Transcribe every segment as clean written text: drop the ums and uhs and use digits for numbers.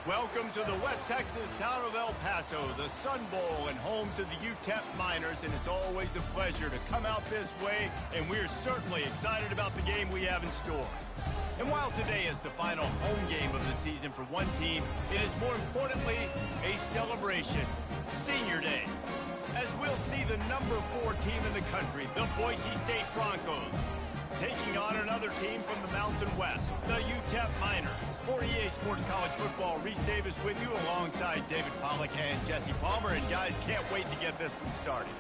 Welcome to the West Texas town of El Paso, the Sun Bowl and home to the UTEP Miners, and it's always a pleasure to come out this way, and we're certainly excited about the game we have in store. And while today is the final home game of the season for one team, it is more importantly a celebration, Senior Day, as we'll see the number 4 team in the country, the Boise State Broncos, taking on another team from the Mountain West, the UTEP Miners. For EA Sports College Football, Reese Davis with you alongside David Pollack and Jesse Palmer. And guys, can't wait to get this one started.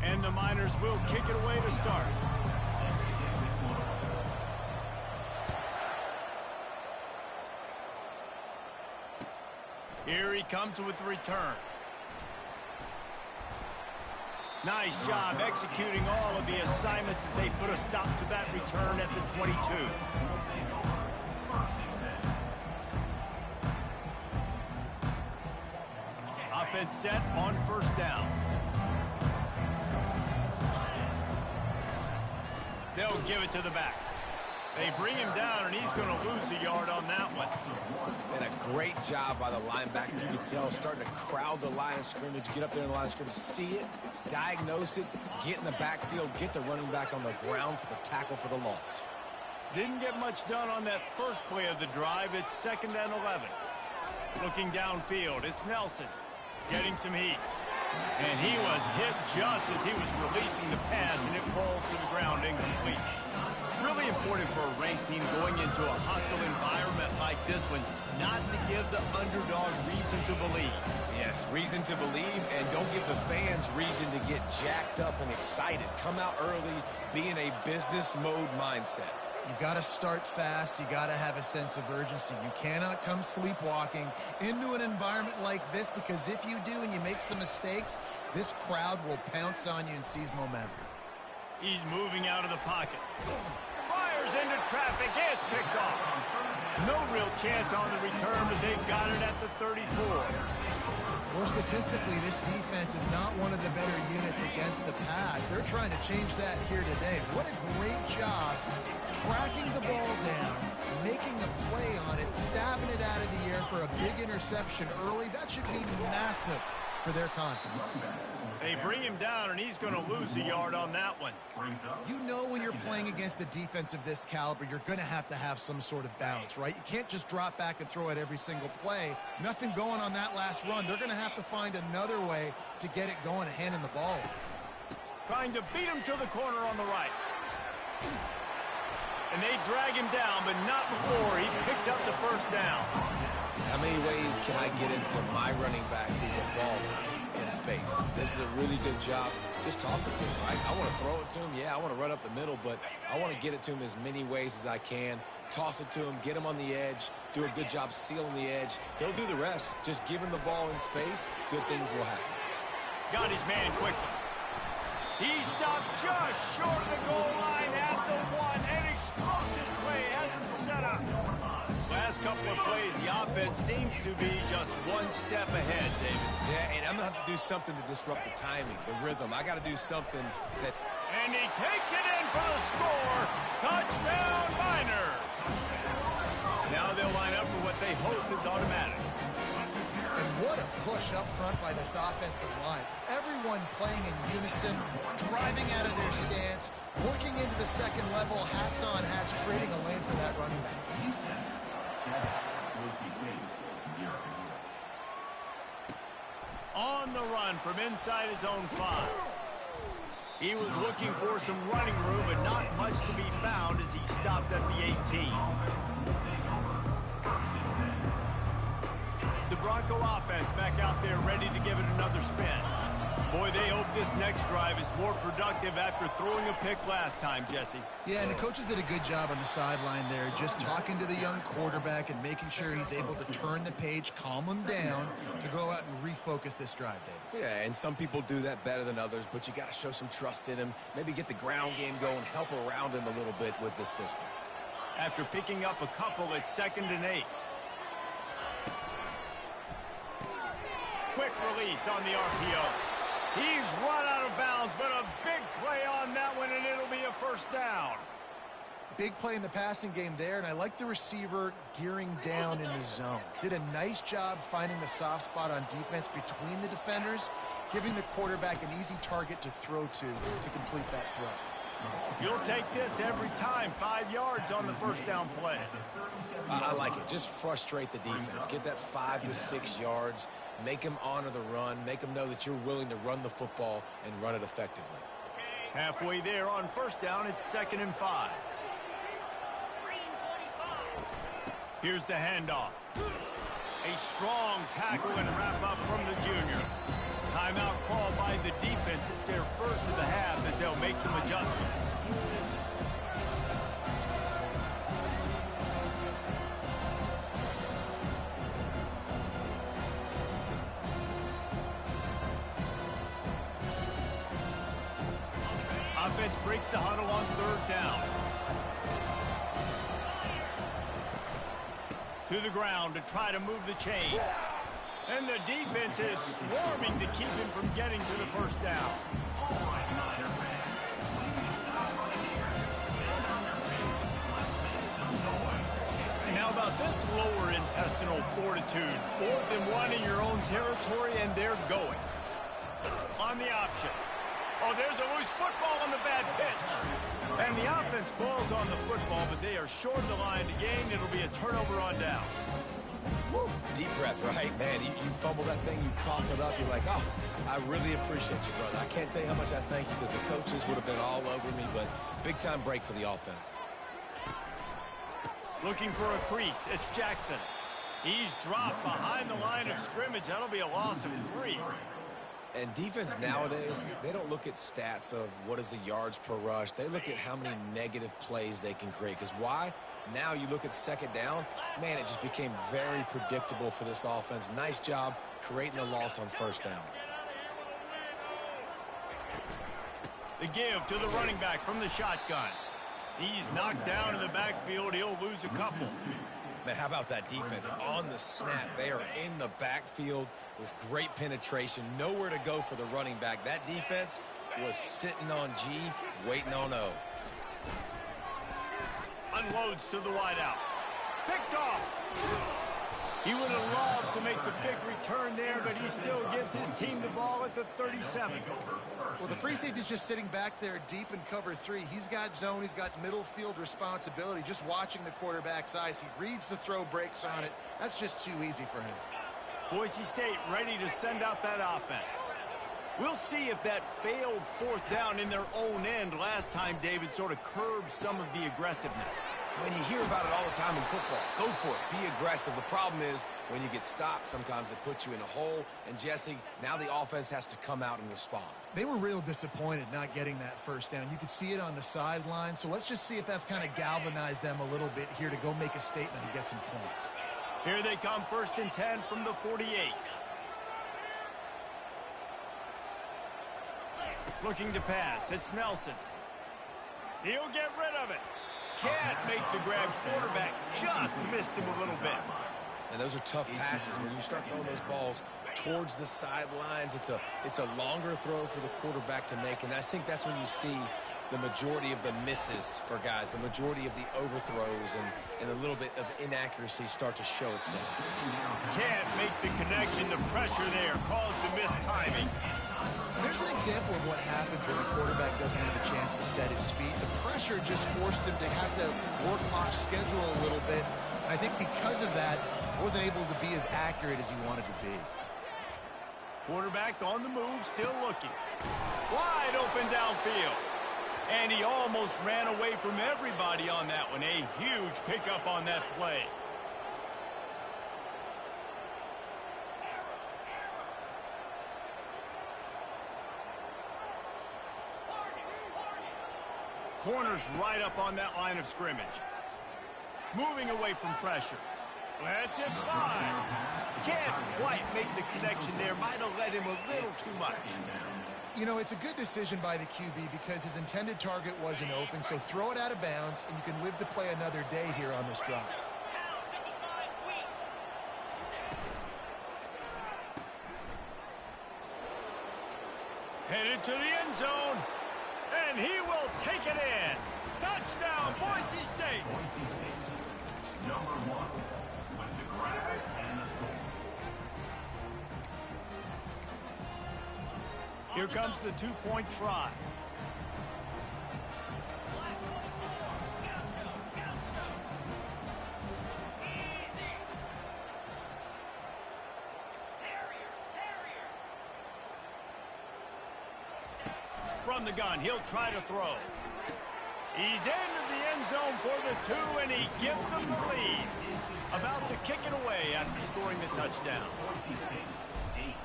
And the Miners will kick it away to start. Here he comes with the return. Nice job executing all of the assignments as they put a stop to that return at the 22. Offense set on first down. They'll give it to the back. They bring him down, and he's going to lose a yard on that one. And a great job by the linebacker. You can tell, starting to crowd the line of scrimmage, get up there in the line of scrimmage, see it, diagnose it, get in the backfield, get the running back on the ground for the tackle for the loss. Didn't get much done on that first play of the drive. It's 2nd and 11. Looking downfield, it's Nelson getting some heat. And he was hit just as he was releasing the pass, and it falls to the ground incomplete. Really important for a ranked team going into a hostile environment like this one, not to give the underdog reason to believe. Yes, reason to believe, and don't give the fans reason to get jacked up and excited. Come out early, be in a business mode mindset. You got to start fast. You got to have a sense of urgency. You cannot come sleepwalking into an environment like this, because if you do and you make some mistakes, this crowd will pounce on you and seize momentum. He's moving out of the pocket. Fires into traffic. It's picked off. No real chance on the return, but they've got it at the 34. Well, statistically, this defense is not one of the better units against the pass. They're trying to change that here today. What a great job tracking the ball down, making a play on it, stabbing it out of the air for a big interception early. That should be massive for their confidence. They bring him down, and he's going to lose a yard on that one. You know, when you're playing against a defense of this caliber, you're going to have some sort of balance, right? You can't just drop back and throw it every single play. Nothing going on that last run. They're going to have to find another way to get it going and hand him the ball. Trying to beat him to the corner on the right. And they drag him down, but not before he picks up the first down. How many ways can I get into my running back who's a baller in space? This is a really good job. Just toss it to him, right? I want to throw it to him. Yeah, I want to run up the middle, but I want to get it to him as many ways as I can. Toss it to him, get him on the edge, do a good job sealing the edge. He'll do the rest. Just give him the ball in space, good things will happen. Got his man quickly. He stopped just short of the goal line at the 1. An explosive play has him set up. Last couple of plays, the offense seems to be just one step ahead, David. Yeah, and I'm going to have to do something to disrupt the timing, the rhythm. I got to do something that... And he takes it in for the score. Touchdown, Miners. Now they'll line up for what they hope is automatic. And what a push up front by this offensive line. Everyone playing in unison, driving out of their stance, working into the second level, hats on hats, creating a lane for that running back. On the run from inside his own 5. He was looking for some running room, but not much to be found as he stopped at the 18. The Bronco offense back out there ready to give it another spin. Boy, they hope this next drive is more productive after throwing a pick last time, Jesse. Yeah, and the coaches did a good job on the sideline there, just talking to the young quarterback and making sure he's able to turn the page, calm him down to go out and refocus this drive, David. Yeah, and some people do that better than others, but you got to show some trust in him, maybe get the ground game going, help around him a little bit with this system. After picking up a couple, it's 2nd and 8. Quick release on the RPO. He's run out of bounds, but a big play on that one, and it'll be a first down. Big play in the passing game there, and I like the receiver gearing down in the zone. Did a nice job finding the soft spot on defense between the defenders, giving the quarterback an easy target to throw to complete that throw. You'll take this every time. 5 yards on the first down play. I like it. Just frustrate the defense. Get that 5 to 6 yards. Make them honor the run. Make them know that you're willing to run the football and run it effectively. Halfway there on first down, it's 2nd and 5. Here's the handoff. A strong tackle and wrap-up from the junior. Timeout called by the defense. It's their first of the half as they'll make some adjustments. Offense breaks the huddle on 3rd down. To the ground to try to move the chains. And the defense is swarming to keep him from getting to the first down. And how about this lower intestinal fortitude? 4th and 1 in your own territory, and they're going. On the option. Oh, there's a loose football on the bad pitch. And the offense falls on the football, but they are short of the line to gain. It'll be a turnover on down. Woo. Deep breath, right? Man, you fumble that thing, you cough it up, you're like, oh, I really appreciate you, brother. I can't tell you how much I thank you because the coaches would have been all over me, but big-time break for the offense. Looking for a crease. It's Jackson. He's dropped behind the line of scrimmage. That'll be a loss of 3. And defense nowadays, they don't look at stats of what is the yards per rush. They look at how many negative plays they can create. Because why? Now you look at 2nd down, man, it just became very predictable for this offense. Nice job creating a loss on 1st down. The give to the running back from the shotgun. He's knocked down in the backfield. He'll lose a couple. Man, how about that defense? On the snap, they are in the backfield with great penetration. Nowhere to go for the running back. That defense was sitting on G, waiting on O. Unloads to the wideout. Picked off. He would have loved to make the big return there, but he still gives his team the ball at the 37. Well, the free safety's just sitting back there deep in cover 3. He's got zone. He's got middle field responsibility. Just watching the quarterback's eyes. He reads the throw, breaks on it. That's just too easy for him. Boise State ready to send out that offense. We'll see if that failed 4th down in their own end last time, David, sort of curbed some of the aggressiveness. When you hear about it all the time in football, go for it. Be aggressive. The problem is when you get stopped, sometimes it puts you in a hole. And, Jesse, now the offense has to come out and respond. They were real disappointed not getting that 1st down. You could see it on the sideline. So let's just see if that's kind of galvanized them a little bit here to go make a statement and get some points. Here they come, 1st and 10 from the 48. Looking to pass. It's Nelson. He'll get rid of it. Can't make the grab. Quarterback just missed him a little bit. And those are tough passes. When you start throwing those balls towards the sidelines, it's a longer throw for the quarterback to make. And I think that's when you see the majority of the misses for guys, the majority of the overthrows and a little bit of inaccuracy start to show itself. Can't make the connection. The pressure there caused the missed timing. There's an example of what happens when the quarterback doesn't have a chance to set his feet. The pressure just forced him to have to work off schedule a little bit. And I think because of that, he wasn't able to be as accurate as he wanted to be. Quarterback on the move, still looking. Wide open downfield. And he almost ran away from everybody on that one. A huge pickup on that play. Corners right up on that line of scrimmage. Moving away from pressure. Let's it fly. Can't quite make the connection there. Might have let him a little too much. You know, it's a good decision by the QB because his intended target wasn't open, so throw it out of bounds, and you can live to play another day here on this drive. Headed to the end zone. And he will take it in. Touchdown, Boise State. Boise State, number 1, with the grab and the score. Here comes the two-point try. From the gun, he'll try to throw. He's into the end zone for the 2, and he gives them the lead. About to kick it away after scoring the touchdown. Boise State, 8,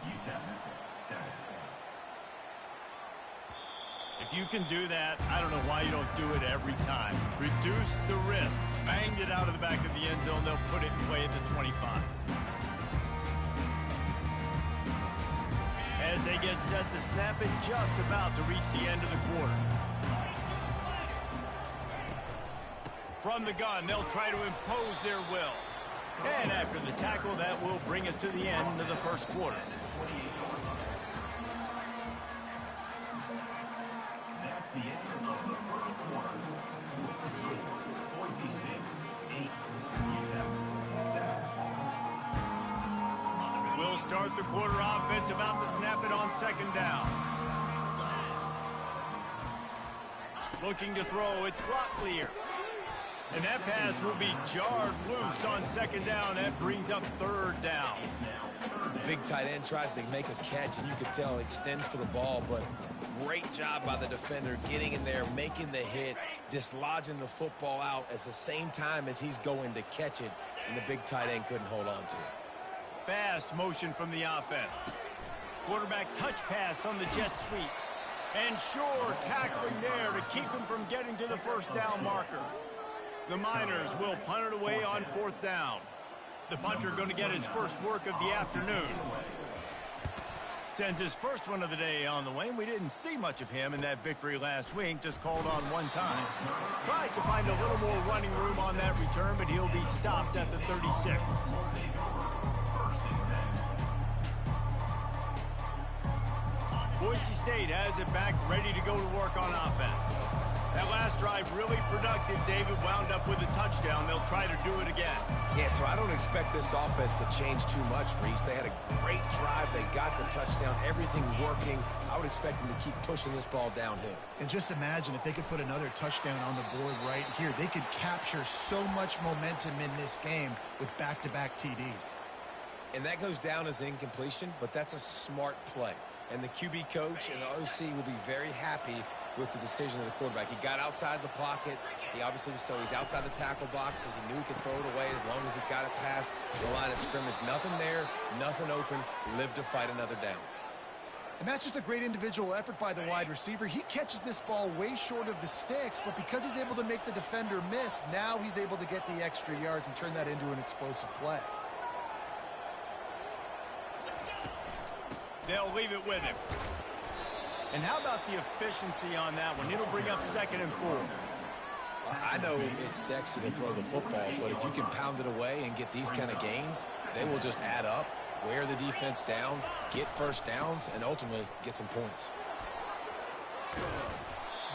UTEP, 7. If you can do that, I don't know why you don't do it every time. Reduce the risk. Banged it out of the back of the end zone. They'll put it away at the 25. As they get set to snap it, just about to reach the end of the quarter. From the gun, they'll try to impose their will. And after the tackle, that will bring us to the end of the first quarter. That's the end of the first quarter. Boise State, 8, UTEP, 7. We'll start the quarter offense, about to snap it on second down. Looking to throw, it's Locklear. And that pass will be jarred loose on second down. That brings up third down. The big tight end tries to make a catch, and you can tell he extends for the ball, but great job by the defender getting in there, making the hit, dislodging the football out at the same time as he's going to catch it, and the big tight end couldn't hold on to it. Fast motion from the offense. Quarterback touch pass on the jet sweep. And sure tackling there to keep him from getting to the first down marker. The Miners will punt it away on fourth down. The punter going to get his first work of the afternoon. Sends his first one of the day on the way. We didn't see much of him in that victory last week, just called on one time. Tries to find a little more running room on that return, but he'll be stopped at the 36. Boise State has it back, ready to go to work on offense. That last drive really productive. David wound up with a touchdown. They'll try to do it again. Yeah, so I don't expect this offense to change too much, Reese. They had a great drive. They got the touchdown. Everything working. I would expect them to keep pushing this ball downhill. And just imagine if they could put another touchdown on the board right here. They could capture so much momentum in this game with back-to-back TDs. And that goes down as incompletion, but that's a smart play. And the QB coach and the OC will be very happy with the decision of the quarterback. He got outside the pocket. He obviously was he's outside the tackle boxes. He knew he could throw it away as long as he got it past the line of scrimmage. Nothing there, nothing open. Lived to fight another down. And that's just a great individual effort by the wide receiver. He catches this ball way short of the sticks, but because he's able to make the defender miss, now he's able to get the extra yards and turn that into an explosive play. They'll leave it with him. And how about the efficiency on that one? It'll bring up 2nd and 4. I know it's sexy to throw the football, but if you can pound it away and get these kind of gains, they will just add up, wear the defense down, get first downs, and ultimately get some points.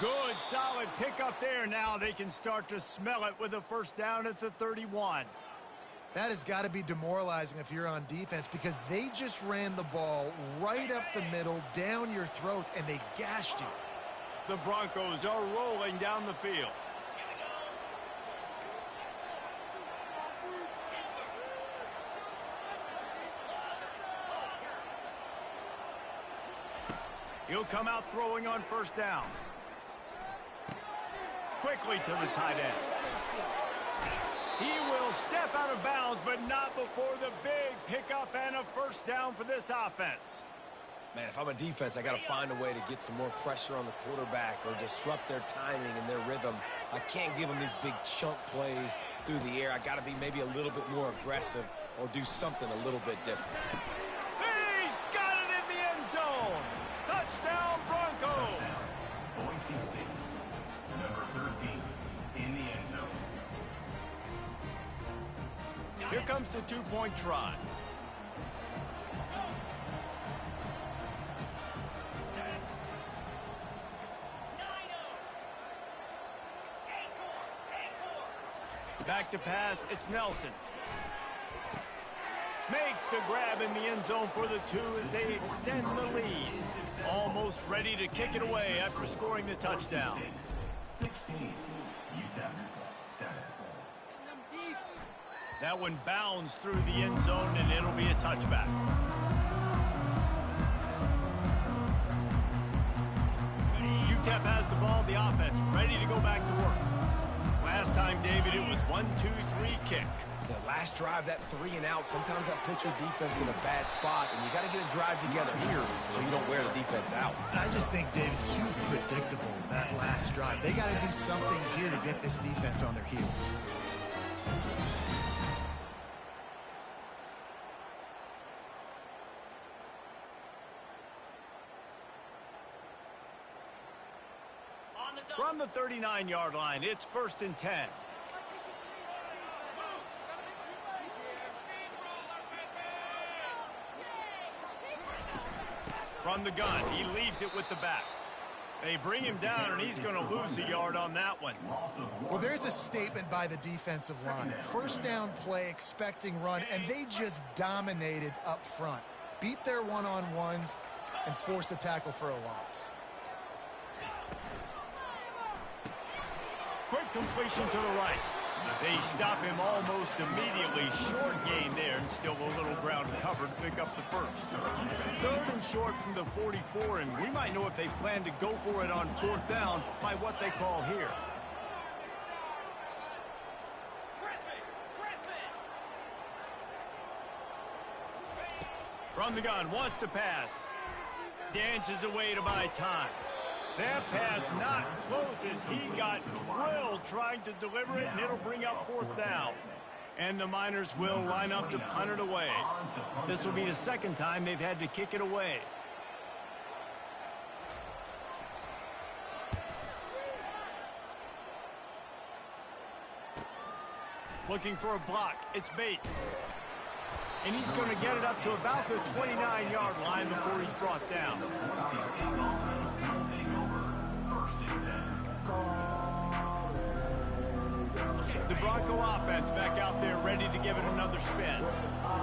Good, solid pickup there. Now they can start to smell it with a first down at the 31. That has got to be demoralizing if you're on defense because they just ran the ball right up the middle, down your throats, and they gashed you. The Broncos are rolling down the field. He'll come out throwing on first down. Quickly to the tight end. He will step out of bounds, but not before the big pickup and a first down for this offense. Man, if I'm a defense, I got to find a way to get some more pressure on the quarterback or disrupt their timing and their rhythm. I can't give them these big chunk plays through the air. I got to be maybe a little bit more aggressive or do something a little bit different. He's got it in the end zone. Touchdown, Broncos. Boise State, number 13, in the end zone. Here comes the two-point try. Back to pass, it's Nelson. Makes the grab in the end zone for the 2 as they extend the lead. Almost ready to kick it away after scoring the touchdown. 16, UTEP 7. That one bounds through the end zone, and it'll be a touchback. UTEP has the ball, the offense ready to go back to work. Last time, David, it was 1-2-3 kick. The last drive, that 3 and out, sometimes that puts your defense in a bad spot, and you got to get a drive together here so you don't wear the defense out. I just think, David, too predictable, that last drive. They got to do something here to get this defense on their heels. From the 39-yard line, it's 1st and 10. From the gun, he leaves it with the back. They bring him down, and he's going to lose a yard on that one. Well, there's a statement by the defensive line. First down play, expecting run, and they just dominated up front. Beat their one-on-ones and forced a tackle for a loss. Quick completion to the right. They stop him almost immediately. Short gain there, and still a little ground covered to pick up the first. 3rd and short from the 44, and we might know if they plan to go for it on 4th down by what they call here. From the gun, wants to pass. Dances away to buy time. That pass not close as he got drilled trying to deliver it, and it'll bring up 4th down. And the Miners will line up to punt it away. This will be the 2nd time they've had to kick it away. Looking for a block. It's Bates. And he's going to get it up to about the 29-yard line before he's brought down. The Bronco offense back out there ready to give it another spin.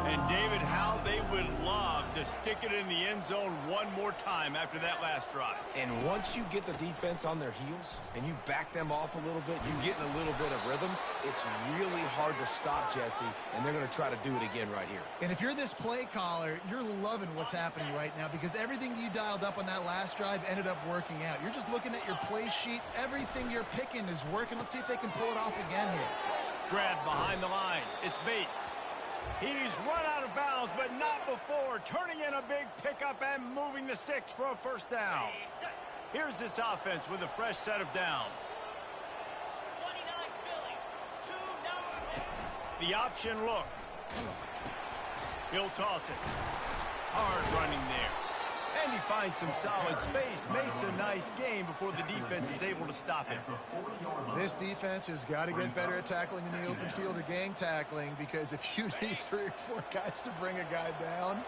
And David, how they would love to stick it in the end zone one more time after that last drive. And once you get the defense on their heels and you back them off a little bit, you get in a little bit of rhythm, it's really hard to stop, Jesse, and they're going to try to do it again right here. And if you're this play caller, you're loving what's happening right now because everything you dialed up on that last drive ended up working out. You're just looking at your play sheet. Everything you're picking is working. Let's see if they can pull it off again here. Grab behind the line. It's Bates. He's run out of bounds, but not before. Turning in a big pickup and moving the sticks for a 1st down. Here's this offense with a fresh set of downs. The option look. He'll toss it. Hard running there. And he finds some solid space, makes a nice game before the defense is able to stop him. This defense has got to get better at tackling in the open field or gang tackling because if you need 3 or 4 guys to bring a guy down,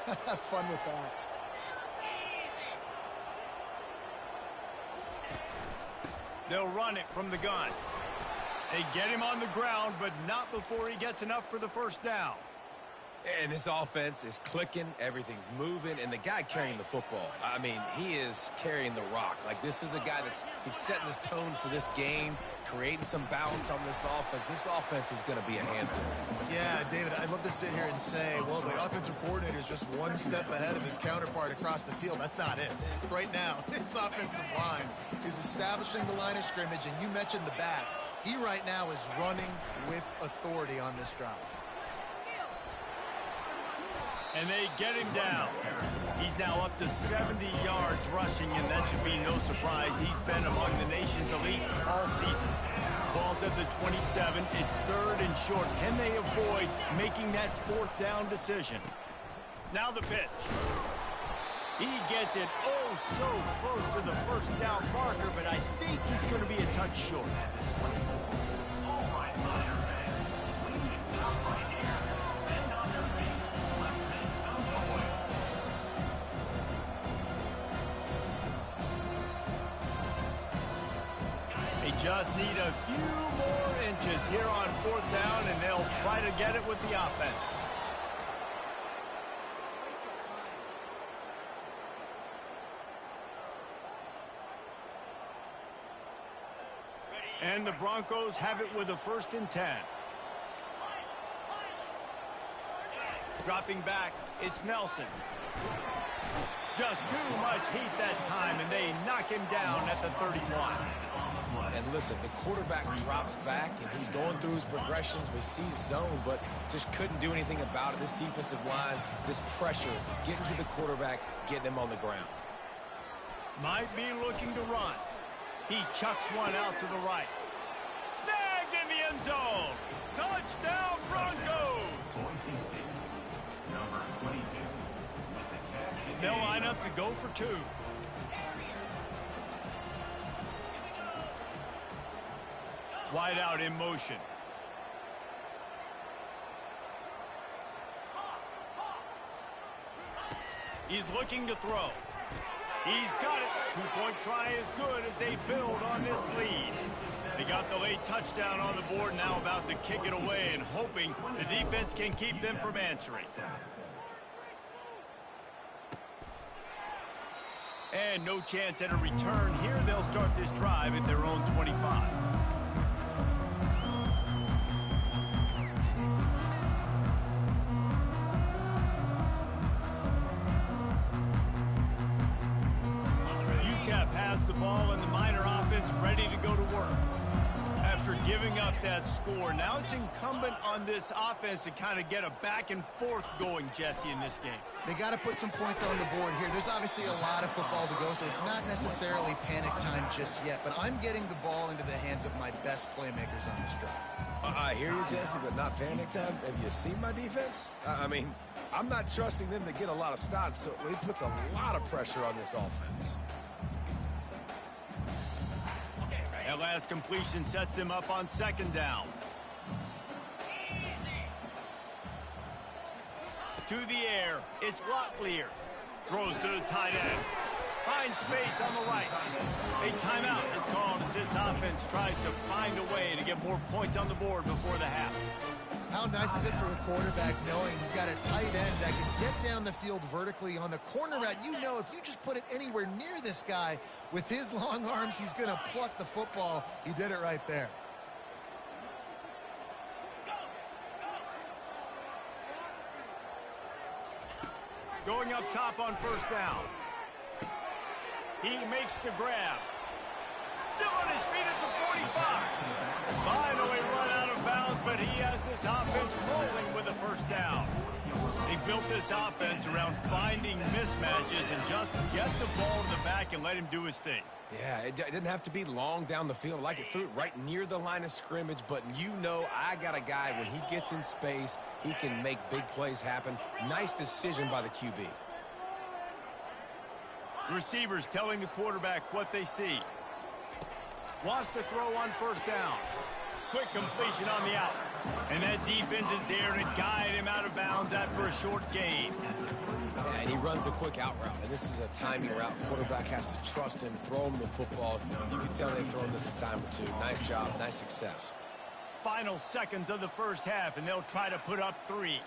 have fun with that. They'll run it from the gun. They get him on the ground, but not before he gets enough for the 1st down. And this offense is clicking, everything's moving, and the guy carrying the football, I mean, he is carrying the rock. Like, this is a guy he's setting this tone for this game, creating some balance on this offense. This offense is going to be a handful. Yeah, David, I'd love to sit here and say, well, the offensive coordinator is just one step ahead of his counterpart across the field. That's not it. Right now, this offensive line is establishing the line of scrimmage, and you mentioned the back. He right now is running with authority on this drive. And they get him down. He's now up to 70 yards rushing, and that should be no surprise. He's been among the nation's elite all season. Ball's at the 27. It's 3rd and short. Can they avoid making that 4th down decision? Now the pitch. He gets it oh so close to the 1st down marker, but I think he's going to be a touch short. All right, Miner fans, please stop right here. Bend on your feet. Let's make some noise. A just need a few more inches here on 4th down, and they'll try to get it with the offense. And the Broncos have it with a 1st and 10. Dropping back, it's Nelson. Just too much heat that time, and they knock him down at the 31. And listen, the quarterback drops back, and he's going through his progressions. We see zone, but just couldn't do anything about it. This defensive line, this pressure, getting to the quarterback, getting him on the ground. Might be looking to run. He chucks one out to the right. Snagged in the end zone. Touchdown, Broncos. Boise State, number 22. With the catch. They'll line up to go for 2. Wide out in motion. He's looking to throw. He's got it. 2-point try is good as they build on this lead. They got the late touchdown on the board, now about to kick it away and hoping the defense can keep them from answering. And no chance at a return here. They'll start this drive at their own 25. Has the ball and the Miner offense ready to go to work. After giving up that score, now it's incumbent on this offense to kind of get a back and forth going, Jesse, in this game. They got to put some points on the board here. There's obviously a lot of football to go, so it's not necessarily panic time just yet, but I'm getting the ball into the hands of my best playmakers on this drive. I hear you, Jesse, but not panic time. Have you seen my defense? I mean, I'm not trusting them to get a lot of stops, so it puts a lot of pressure on this offense. That last completion sets him up on 2nd down. To the air, it's Locklear. Throws to the tight end. Finds space on the right. A timeout is called as this offense tries to find a way to get more points on the board before the half. How nice is it for the quarterback knowing he's got a tight end that can get down the field vertically on the corner route? You know, if you just put it anywhere near this guy with his long arms, he's going to pluck the football. He did it right there. Going up top on 1st down. He makes the grab. Still on his feet at the 45. Finally run out of bounds, but he has this offense rolling with a 1st down. They built this offense around finding mismatches and just get the ball to the back and let him do his thing. Yeah, it didn't have to be long down the field. Like it threw it right near the line of scrimmage, but you know I got a guy, when he gets in space, he can make big plays happen. Nice decision by the QB. Receivers telling the quarterback what they see. Wants to throw on 1st down. Quick completion on the out. And that defense is there to guide him out of bounds after a short gain. Yeah, and he runs a quick out route, and this is a timing route. Quarterback has to trust him, throw him the football. You can tell they've thrown this a time or two. Nice job, nice success. Final seconds of the 1st half, and they'll try to put up 3.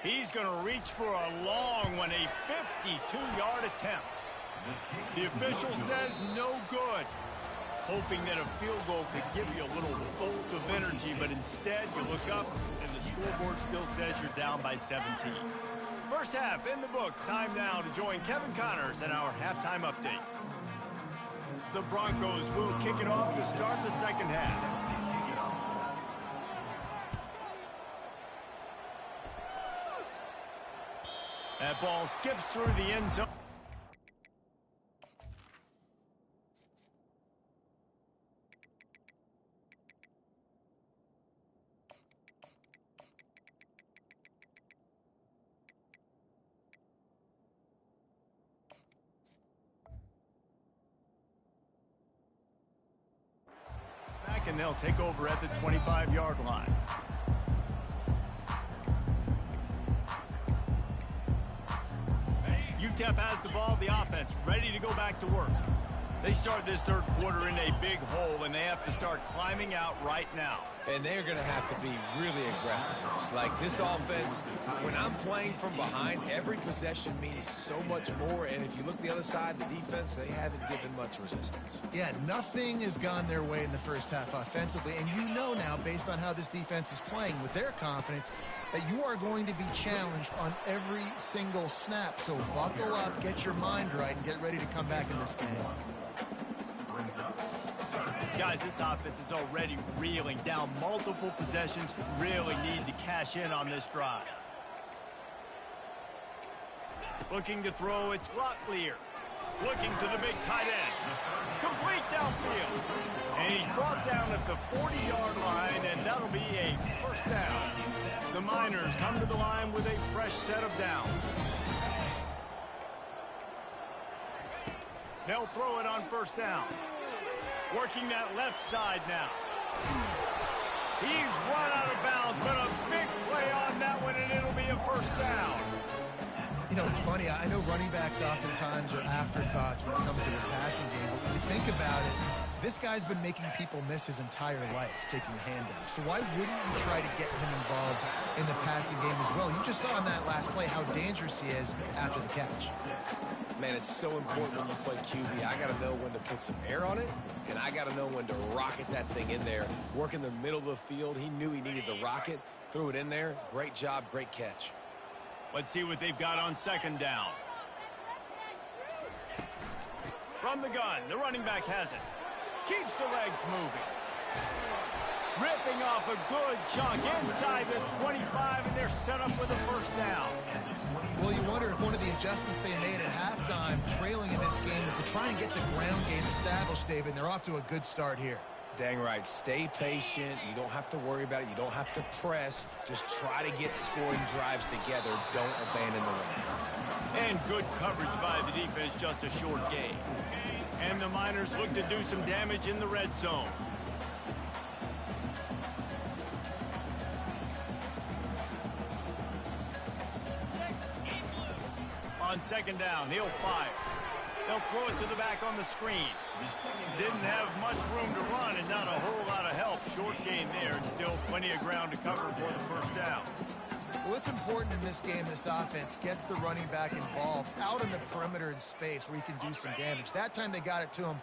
He's going to reach for a long one, a 52-yard attempt. The official says no good. Hoping that a field goal could give you a little bolt of energy, but instead you look up and the scoreboard still says you're down by 17. 1st half in the books. Time now to join Kevin Connors in our halftime update. The Broncos will kick it off to start the 2nd half. That ball skips through the end zone. And they'll take over at the 25-yard line. UTEP has the ball, the offense ready to go back to work. They start this third quarter in a big hole, and they have to start climbing out right now. And they're going to have to be really aggressive. It's like this offense, when I'm playing from behind, every possession means so much more. And if you look the other side, the defense, they haven't given much resistance. Yeah, nothing has gone their way in the first half offensively. And you know now, based on how this defense is playing with their confidence, that you are going to be challenged on every single snap. So buckle up, get your mind right, and get ready to come back in this game. Guys, this offense is already reeling down multiple possessions. Really need to cash in on this drive. Looking to throw, it's Locklear. Looking to the big tight end. Complete downfield. And he's brought down at the 40-yard line, and that'll be a first down. The Miners come to the line with a fresh set of downs. They'll throw it on first down. Working that left side now. He's run out of bounds, but a big play on that one, and it'll be a first down. You know, it's funny. I know running backs oftentimes are afterthoughts when it comes to the passing game, but when you think about it, this guy's been making people miss his entire life taking handoffs. So why wouldn't you try to get him involved in the passing game as well? You just saw in that last play how dangerous he is after the catch. Man, it's so important when you play QB. I got to know when to put some air on it, and I got to know when to rocket that thing in there. Work in the middle of the field. He knew he needed the rocket, threw it in there. Great job, great catch. Let's see what they've got on second down. From the gun, the running back has it. Keeps the legs moving. Ripping off a good chunk inside the 25, and they're set up with a first down. Well, you wonder if one of the adjustments they made at halftime, trailing in this game, is to try and get the ground game established, David. They're off to a good start here. Dang right. Stay patient. You don't have to worry about it. You don't have to press. Just try to get scoring drives together. Don't abandon the run. And good coverage by the defense, just a short gain. And the Miners look to do some damage in the red zone. On second down, he'll fire. They'll throw it to the back on the screen. Didn't have much room to run and not a whole lot of help. Short gain there and still plenty of ground to cover for the first down. Well, it's important in this game this offense gets the running back involved out in the perimeter in space where he can do some damage. That time they got it to him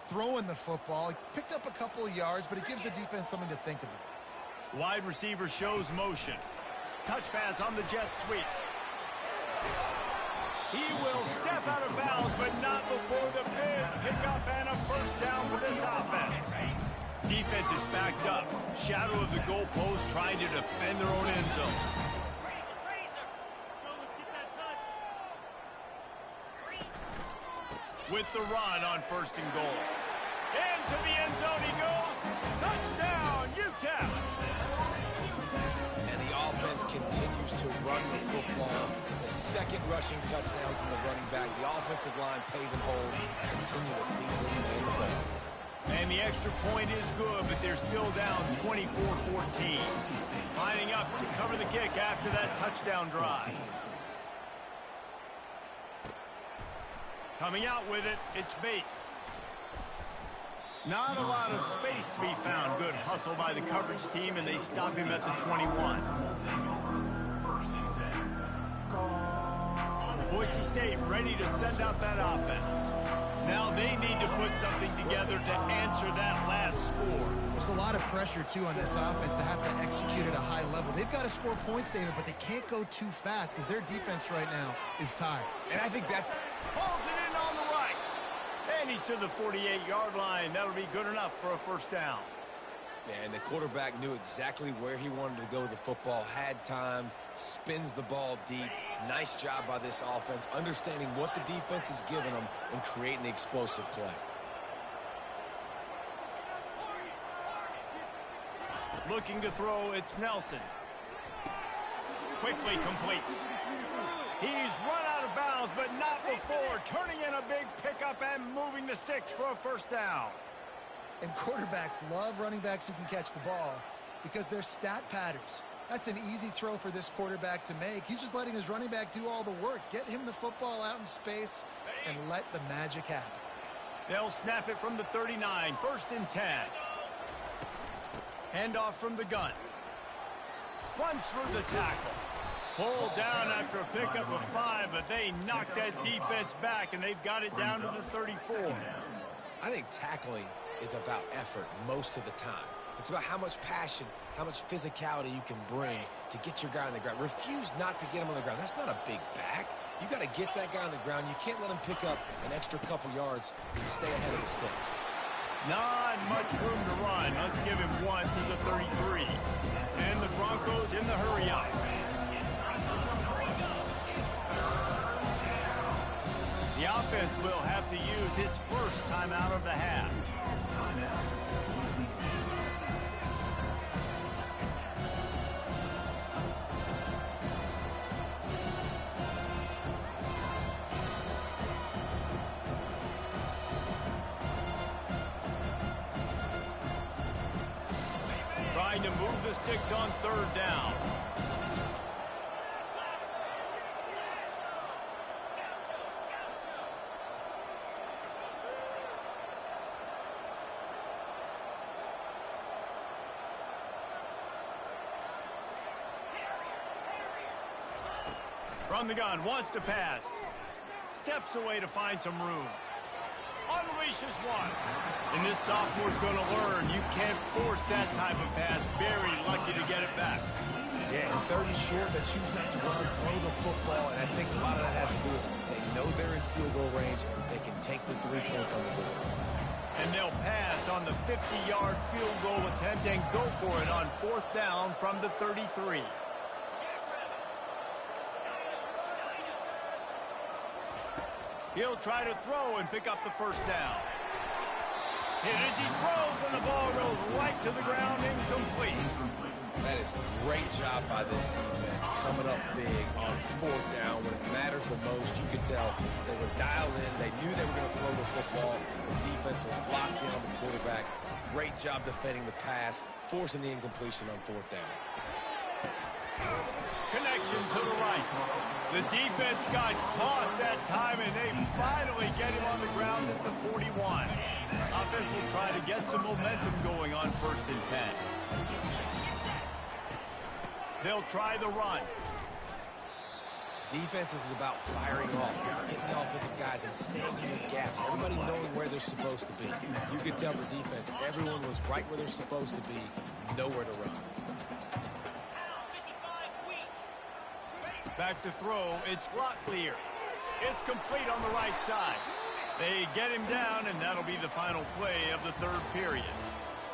throwing the football. He picked up a couple of yards, but it gives the defense something to think about. Wide receiver shows motion. Touch pass on the jet sweep. He will step out of bounds, but not before the big pickup and a first down for this offense. Defense is backed up. Shadow of the goalpost trying to defend their own end zone. With the run on first and goal. Into the end zone he goes. Touchdown, UTEP. And the offense continues to run the football. The second rushing touchdown from the running back. The offensive line paving holes. Continue to feed this man the ball. And the extra point is good, but they're still down 24-14. Lining up to cover the kick after that touchdown drive. Coming out with it, it's Bates. Not a lot of space to be found. Good hustle by the coverage team, and they stop him at the 21. Boise State ready to send out that offense. Now they need to put something together to answer that last score. There's a lot of pressure, too, on this offense to have to execute at a high level. They've got to score points, David, but they can't go too fast because their defense right now is tired. And I think that's... Pulls it in on the right. And he's to the 48-yard line. That'll be good enough for a first down. And the quarterback knew exactly where he wanted to go with the football, had time, spins the ball deep. Nice job by this offense, understanding what the defense is giving them and creating the explosive play. Looking to throw, it's Nelson. Quickly complete. He's run out of bounds, but not before. Turning in a big pickup and moving the sticks for a first down. And quarterbacks love running backs who can catch the ball because they're stat patterns. That's an easy throw for this quarterback to make. He's just letting his running back do all the work. Get him the football out in space and let the magic happen. They'll snap it from the 39, 1st and 10. Handoff from the gun. Runs through the tackle. Pulled down after a pickup of 5, but they knocked that defense back, and they've got it down to the 34. I think tackling is about effort most of the time. It's about how much passion, how much physicality you can bring to get your guy on the ground. Refuse not to get him on the ground. That's not a big back. You got to get that guy on the ground. You can't let him pick up an extra couple yards and stay ahead of the sticks. Not much room to run. Let's give him 1 to the 33. And the Broncos in the hurry up. The offense will have to use its first timeout of the half. Trying to move the sticks on 3rd down. From the gun, wants to pass. Steps away to find some room. Unleashes one. And this sophomore's going to learn you can't force that type of pass. Very lucky to get it back. Yeah, and 30 short, they choose not to run, throw the football, and I think a lot of that has to do with they know they're in field goal range. They can take the 3 points on the board. And they'll pass on the 50-yard field goal attempt and go for it on 4th down from the 33. He'll try to throw and pick up the 1st down. Hit as he throws, and the ball goes right to the ground, incomplete. That is a great job by this defense, coming up big on 4th down. When it matters the most, you could tell they were dialed in. They knew they were going to throw the football. The defense was locked in on the quarterback. Great job defending the pass, forcing the incompletion on 4th down. Connection to the right. The defense got caught that time, and they finally get him on the ground at the 41. Offense will try to get some momentum going on 1st and 10. They'll try the run. Defense is about firing off, getting the offensive guys and staying in the gaps. Everybody knowing where they're supposed to be. You could tell the defense, everyone was right where they're supposed to be, nowhere to run. Back to throw. It's lot clear. It's complete on the right side. They get him down, and that'll be the final play of the 3rd period.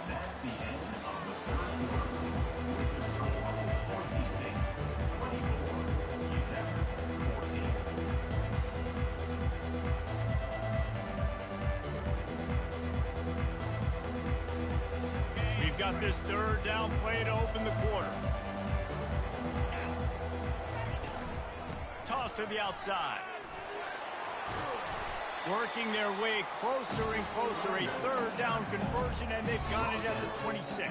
That's the end of the 3rd quarter. Broncos 14, 24, UTEP 14. We've got this 3rd down play to open the quarter. Toss to the outside. Working their way closer and closer. A 3rd down conversion, and they've got it at the 26.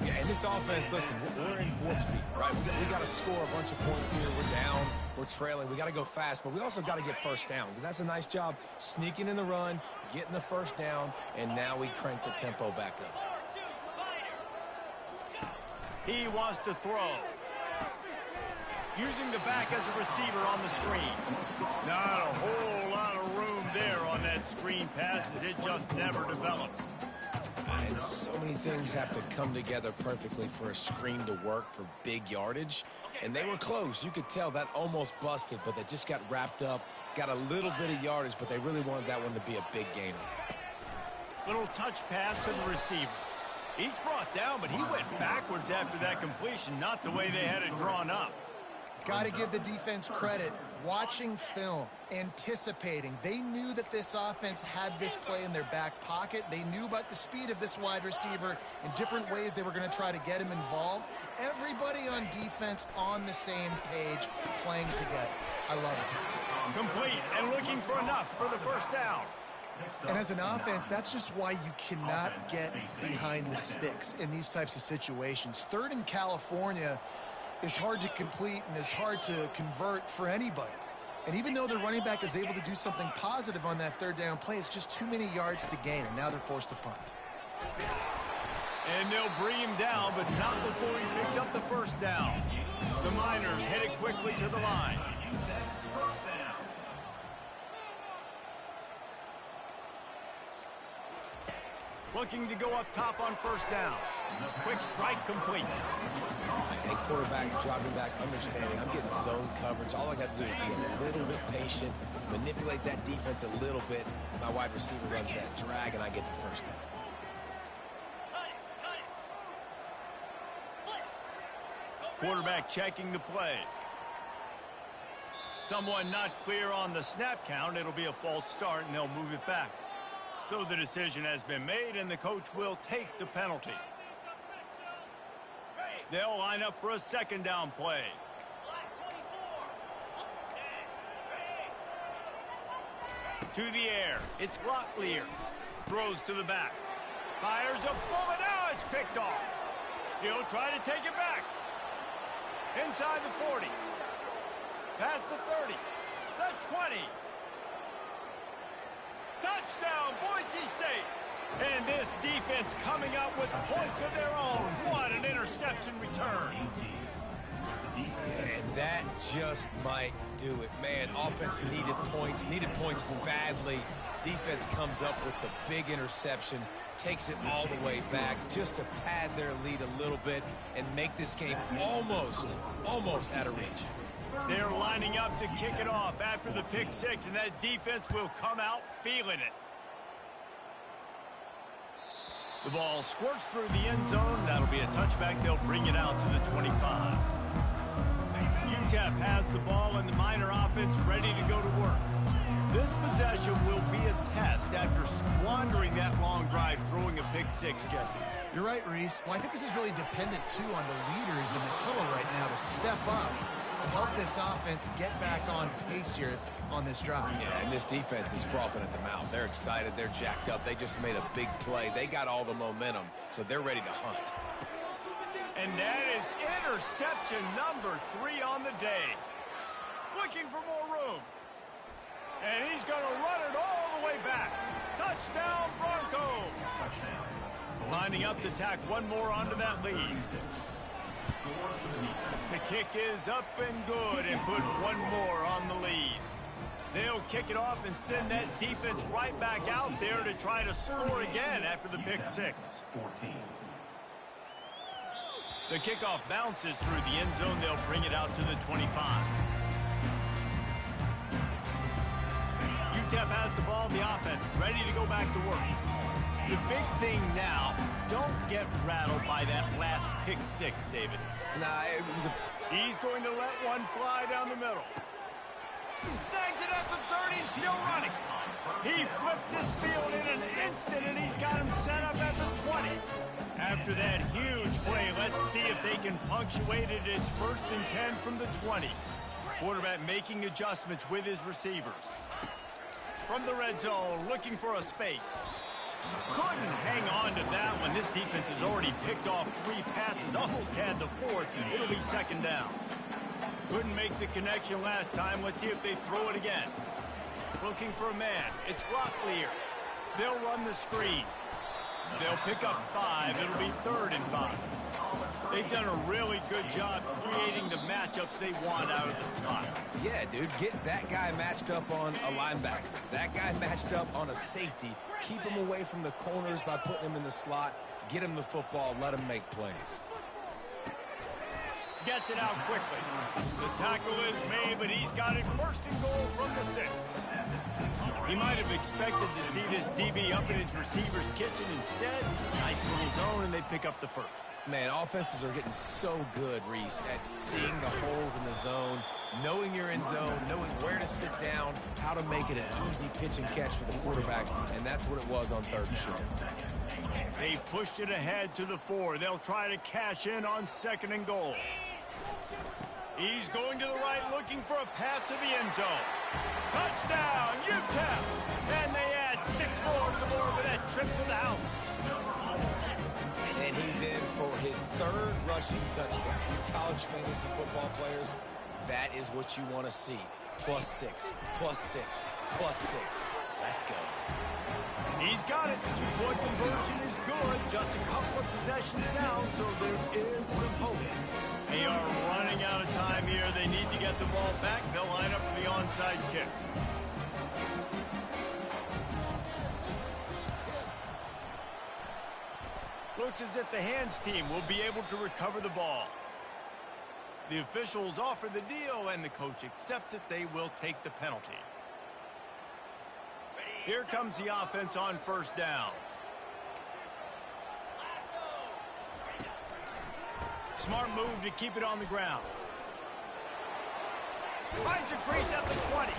Yeah, and this offense, listen, we're in warp speed, right? We got to score a bunch of points here. We're down. We're trailing. We got to go fast, but we also got to get 1st downs. And that's a nice job sneaking in the run, getting the 1st down, and now we crank the tempo back up. He wants to throw. Using the back as a receiver on the screen. Not a whole lot of room there on that screen pass, as it just never developed. And so many things have to come together perfectly for a screen to work for big yardage. And they were close. You could tell that almost busted, but they just got wrapped up, got a little bit of yardage, but they really wanted that one to be a big gainer. Little touch pass to the receiver. He's brought down, but he went backwards after that completion, not the way they had it drawn up. Got to give the defense credit. Watching film, anticipating. They knew that this offense had this play in their back pocket. They knew about the speed of this wide receiver in different ways they were going to try to get him involved. Everybody on defense on the same page, playing together. I love it. Complete and looking for enough for the 1st down. And as an offense, that's just why you cannot get behind the sticks in these types of situations. 3rd in California is hard to complete and is hard to convert for anybody. And even though the running back is able to do something positive on that third down play, it's just too many yards to gain, and now they're forced to punt. And they'll bring him down, but not before he picks up the first down. The Miners headed quickly to the line. Looking to go up top on first down. Quick strike complete. Hey, quarterback, dropping back, understanding. I'm getting zone coverage. All I got to do is be a little bit patient, manipulate that defense a little bit. My wide receiver runs that drag, and I get the first down. Quarterback checking the play. Someone not clear on the snap count. It'll be a false start, and they'll move it back. So the decision has been made, and the coach will take the penalty. They'll line up for a second down play. To the air. It's Locklear. Throws to the back. Fires a bullet. Now it's picked off. He'll try to take it back. Inside the 40. Past the 30. The 20. Touchdown, Boise State. And this defense coming up with points of their own. What an interception return. And that just might do it. Man, offense needed points badly. Defense comes up with the big interception, takes it all the way back just to pad their lead a little bit and make this game almost out of reach. They're lining up to kick it off after the pick six, and that defense will come out feeling it. The ball squirts through the end zone. That'll be a touchback. They'll bring it out to the 25. UTEP has the ball, and the Miner offense ready to go to work. This possession will be a test after squandering that long drive, throwing a pick six, Jesse. You're right, Reese. Well, I think this is really dependent, too, on the leaders in this huddle right now to step up and help this offense get back on pace here on this drive. Yeah, and this defense is frothing at the mouth. They're excited. They're jacked up. They just made a big play. They got all the momentum, so they're ready to hunt. And that is interception number 3 on the day. Looking for more room. And he's going to run it all the way back. Touchdown, Broncos. Lining up to tack one more onto that lead. The kick is up and good and put one more on the lead. They'll kick it off and send that defense right back out there to try to score again after the pick six. The kickoff bounces through the end zone. They'll bring it out to the 25. UTEP has the ball, the offense ready to go back to work. The big thing now, don't get rattled by that last pick six, David. Nah, it was a... He's going to let one fly down the middle. Snags it at the 30 and still running. He flips his field in an instant, and he's got him set up at the 20. After that huge play, let's see if they can punctuate it. It's 1st and 10 from the 20. Quarterback making adjustments with his receivers. From the red zone, looking for a space. Couldn't hang on to that one. This defense has already picked off 3 passes, almost had the 4th. It'll be 2nd down. Couldn't make the connection last time. Let's see if they throw it again. Looking for a man. It's Locklear. They'll run the screen. They'll pick up 5. It'll be 3rd and 5. They've done a really good job creating the matchups they want out of the slot. Yeah, dude, get that guy matched up on a linebacker. That guy matched up on a safety. Keep him away from the corners by putting him in the slot. Get him the football. Let him make plays. Gets it out quickly. The tackle is made, but he's got it 1st and goal from the 6. He might have expected to see this DB up in his receiver's kitchen. Instead, nice little zone, and they pick up the 1st. Man, offenses are getting so good, Reese, at seeing the holes in the zone, knowing you're in zone, knowing where to sit down, how to make it an easy pitch and catch for the quarterback, and that's what it was on 3rd and short. They pushed it ahead to the 4. They'll try to cash in on 2nd and goal. He's going to the right, looking for a path to the end zone. Touchdown, UTEP! And they add 6 more to the board for that trip to the house. And he's in for his 3rd rushing touchdown. You college fantasy football players, that is what you want to see. +6, +6, +6. Let's go. He's got it. Two-point conversion is good. Just a couple of possessions down, so there is some hope. They are running out of time here. They need to get the ball back. They'll line up for the onside kick. Looks as if the hands team will be able to recover the ball. The officials offer the deal, and the coach accepts it. They will take the penalty. Here comes the offense on first down. Smart move to keep it on the ground. Finds a crease at the 20.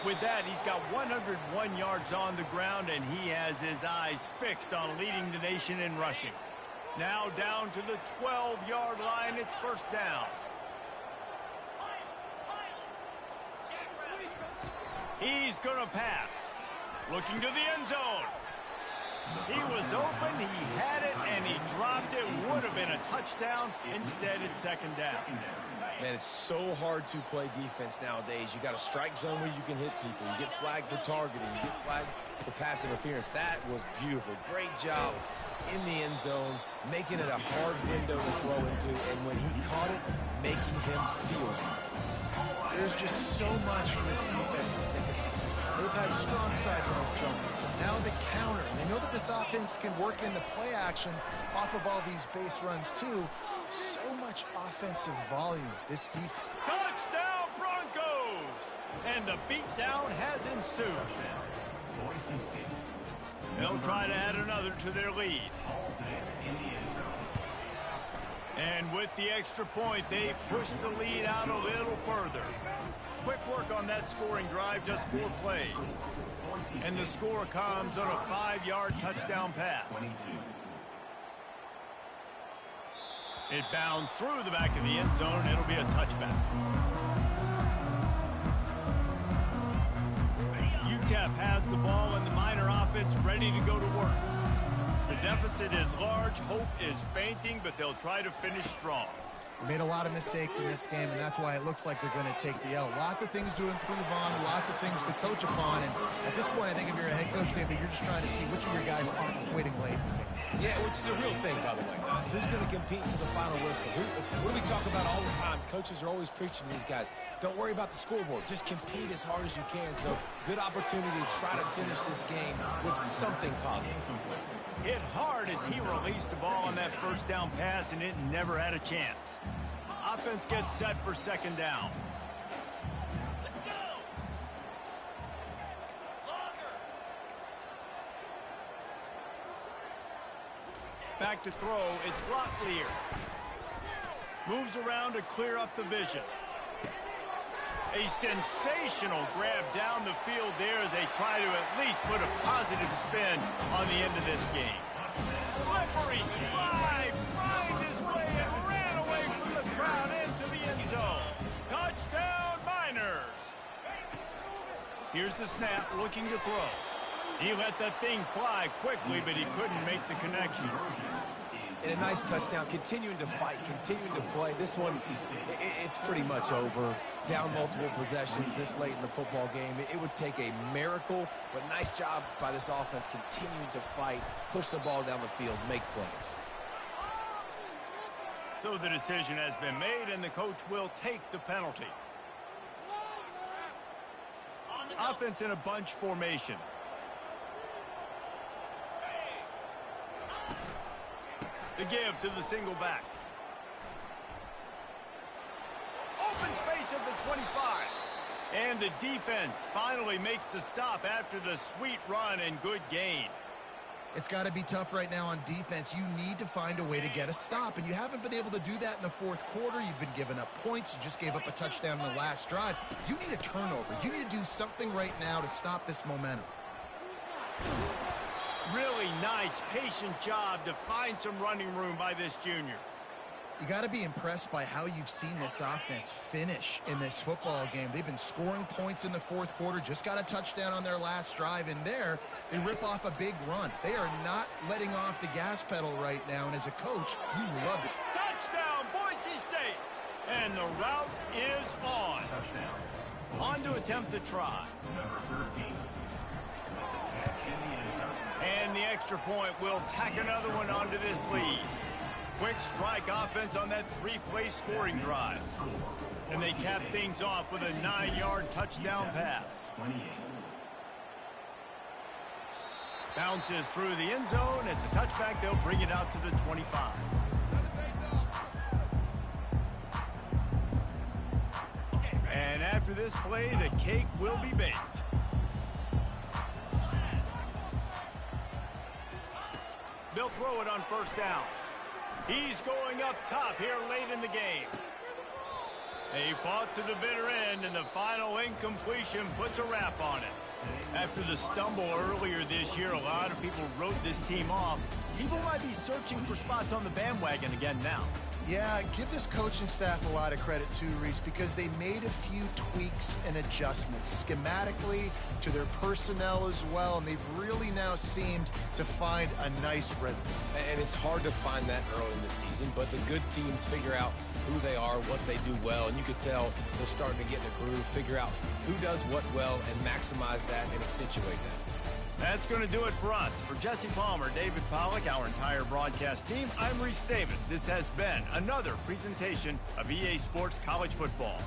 With that, he's got 101 yards on the ground, and he has his eyes fixed on leading the nation in rushing. Now down to the 12-yard line. It's first down. He's going to pass. Looking to the end zone. He was open, he had it, and he dropped it. Would have been a touchdown. Instead, it's second down. Man, it's so hard to play defense nowadays. You got a strike zone where you can hit people. You get flagged for targeting. You get flagged for pass interference. That was beautiful. Great job in the end zone, making it a hard window to throw into, and when he caught it, making him feel it. There's just so much from this defense to think about. They've had strong side runs thrown. Now the counter. They know that this offense can work in the play action off of all these base runs too. So much offensive volume, this defense. Touchdown, Broncos! And the beatdown has ensued. They'll try to add another to their lead. And with the extra point, they push the lead out a little further. Quick work on that scoring drive, just 4 plays. And the score comes on a 5-yard touchdown pass. It bounds through the back of the end zone, and it'll be a touchback. UTEP has the ball, and the Miner offense ready to go to work. The deficit is large, hope is fainting, but they'll try to finish strong. They made a lot of mistakes in this game, and that's why it looks like they're going to take the L. Lots of things to improve on, lots of things to coach upon, and at this point, I think if you're a head coach, David, you're just trying to see which of your guys aren't quitting late. Yeah, which is a real thing, by the way, guys. Who's going to compete to the final whistle? What do we talk about all the time? Coaches are always preaching to these guys. Don't worry about the scoreboard. Just compete as hard as you can. So, good opportunity to try to finish this game with something positive. Hit hard as he released the ball on that first down pass, and it never had a chance. Offense gets set for second down. Back to throw, it's Locklear. Moves around to clear up the vision. A sensational grab down the field there as they try to at least put a positive spin on the end of this game. Slippery slide, find his way and ran away from the crowd into the end zone. Touchdown, Miners! Here's the snap, looking to throw. He let that thing fly quickly, but he couldn't make the connection. And a nice touchdown, continuing to fight, continuing to play. This one, it's pretty much over. Down multiple possessions this late in the football game. It would take a miracle, but nice job by this offense continuing to fight, push the ball down the field, make plays. So the decision has been made, and the coach will take the penalty. Offense in a bunch formation. The give to the single back. Open space at the 25. And the defense finally makes the stop after the sweet run and good gain. It's got to be tough right now on defense. You need to find a way to get a stop, and you haven't been able to do that in the fourth quarter. You've been giving up points. You just gave up a touchdown in the last drive. You need a turnover. You need to do something right now to stop this momentum. Really nice, patient job to find some running room by this junior. You got to be impressed by how you've seen this offense finish in this football game. They've been scoring points in the fourth quarter, just got a touchdown on their last drive, and there they rip off a big run. They are not letting off the gas pedal right now, and as a coach, you love it. Touchdown, Boise State! And the route is on. On to attempt the try. Number 13. Catch in the end zone. And the extra point will tack another one onto this lead. Quick strike offense on that 3-play scoring drive. And they cap things off with a 9-yard touchdown pass. 28. Bounces through the end zone. It's a touchback. They'll bring it out to the 25. And after this play, the cake will be baked. They'll throw it on first down. He's going up top here late in the game. They fought to the bitter end, and the final incompletion puts a wrap on it. After the stumble earlier this year, a lot of people wrote this team off. People might be searching for spots on the bandwagon again now. Yeah, give this coaching staff a lot of credit too, Reese, because they made a few tweaks and adjustments schematically to their personnel as well, and they've really now seemed to find a nice rhythm. And it's hard to find that early in the season, but the good teams figure out who they are, what they do well, and you could tell they're starting to get in a groove, figure out who does what well, and maximize that and accentuate that. That's going to do it for us. For Jesse Palmer, David Pollack, our entire broadcast team, I'm Reese Davis. This has been another presentation of EA Sports College Football.